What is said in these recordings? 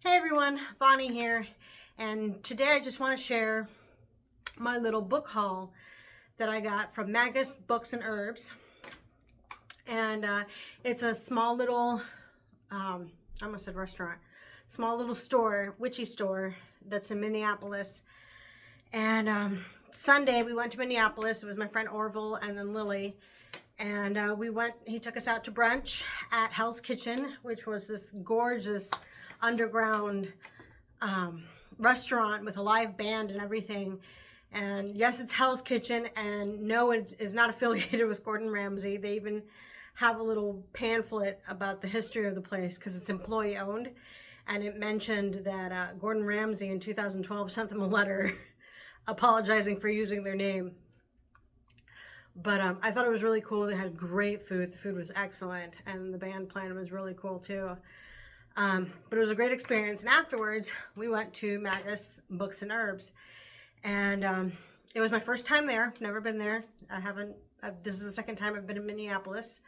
Hey everyone, Bonnie here, and today I just want to share my little book haul that I got from Magus Books and Herbs. And it's a small little, I almost said restaurant, small little store, Witchy store that's in Minneapolis. And Sunday we went to Minneapolis. It was my friend Orville and then Lily. And he took us out to brunch at Hell's Kitchen, which was this gorgeous underground restaurant with a live band and everything. And yes, it's Hell's Kitchen, and no, it is not affiliated with Gordon Ramsay. They even have a little pamphlet about the history of the place because it's employee owned, and it mentioned that Gordon Ramsay in 2012 sent them a letter apologizing for using their name. But I thought it was really cool. They had great food. The food was excellent, and the band playing was really cool too. But it was a great experience. And afterwards, we went to Magus Books and Herbs, and it was my first time there. Never been there. This is the second time I've been in Minneapolis.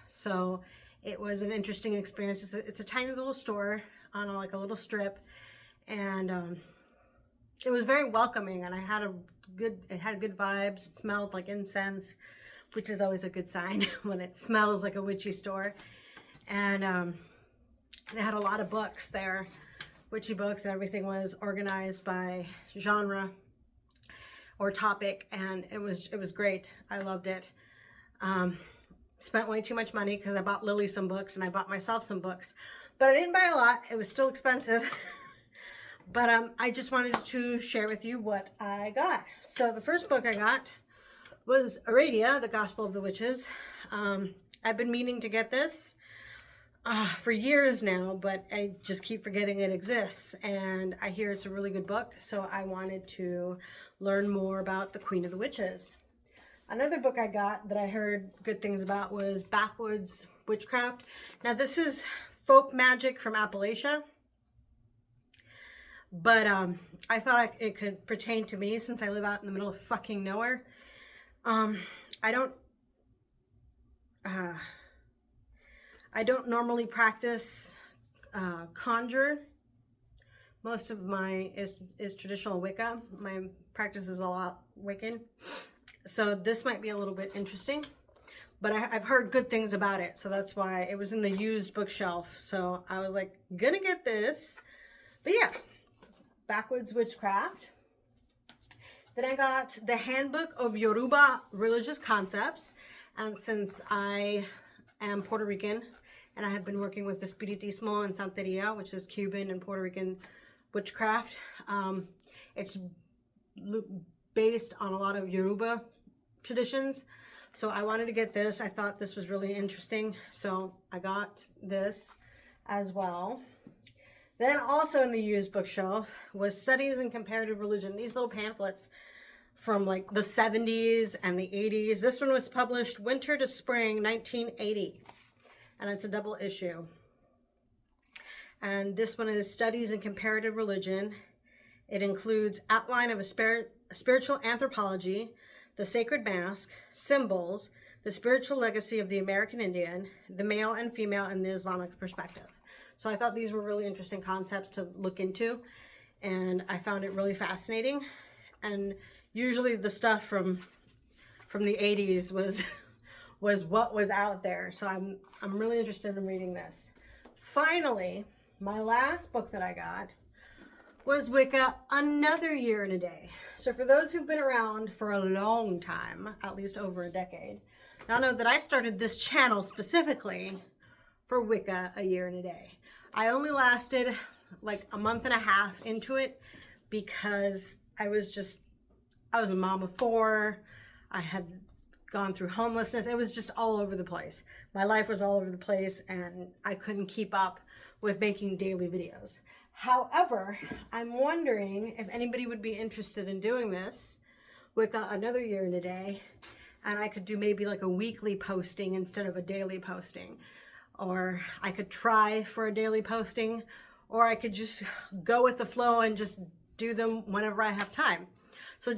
So it was an interesting experience. It's a tiny little store on a little strip, and it was very welcoming, and it had good vibes. It smelled like incense, which is always a good sign when it smells like a witchy store. And they had a lot of books there, witchy books, and everything was organized by genre or topic, and it was great. I loved it. Spent way too much money because I bought Lily some books and I bought myself some books, but I didn't buy a lot. It was still expensive. But I just wanted to share with you what I got. So the first book I got was Aradia, The Gospel of the Witches. I've been meaning to get this for years now, but I just keep forgetting it exists. And I hear it's a really good book, so I wanted to learn more about the Queen of the Witches. Another book I got that I heard good things about was Backwoods Witchcraft. Now this is folk magic from Appalachia. But I thought it could pertain to me since I live out in the middle of fucking nowhere. I don't normally practice conjure. Most of my is traditional Wicca. My practice is a lot Wiccan. So this might be a little bit interesting. But I've heard good things about it. So that's why it was in the used bookshelf. So I was like, gonna get this. But yeah. Backwoods Witchcraft. Then I got the Handbook of Yoruba Religious Concepts, and since I am Puerto Rican and I have been working with Espiritismo and Santeria, which is Cuban and Puerto Rican witchcraft, it's based on a lot of Yoruba traditions, so I wanted to get this. I thought this was really interesting, so I got this as well. Then also in the used bookshelf was Studies in Comparative Religion. These little pamphlets from like the 70s and the 80s. This one was published winter to spring 1980. And it's a double issue. And this one is Studies in Comparative Religion. It includes outline of a spiritual anthropology, the sacred mask, symbols, the spiritual legacy of the American Indian, the male and female in the Islamic perspective. So I thought these were really interesting concepts to look into, and I found it really fascinating. And usually the stuff from the 80s was what was out there. So I'm really interested in reading this. Finally, my last book that I got was Wicca, Another Year and a Day. So for those who've been around for a long time, at least over a decade, y'all know that I started this channel specifically for Wicca, a year and a day. I only lasted like a month and a half into it because I was a mom of 4. I had gone through homelessness. It was just all over the place. My life was all over the place, and I couldn't keep up with making daily videos. However, I'm wondering if anybody would be interested in doing this, Wicca, Another Year and a Day, and I could do maybe like a weekly posting instead of a daily posting. Or I could try for a daily posting, or I could just go with the flow and just do them whenever I have time. So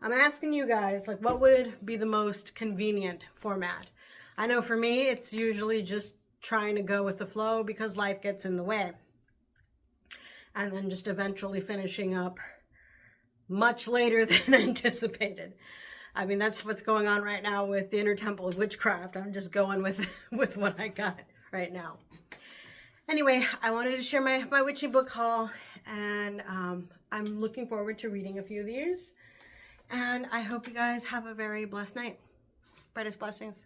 I'm asking you guys, like, what would be the most convenient format? I know for me, it's usually just trying to go with the flow because life gets in the way. And then just eventually finishing up much later than anticipated. I mean, that's what's going on right now with the Inner Temple of Witchcraft. I'm just going with what I got right now. Anyway, I wanted to share my witchy book haul, and I'm looking forward to reading a few of these. And I hope you guys have a very blessed night. Brightest blessings.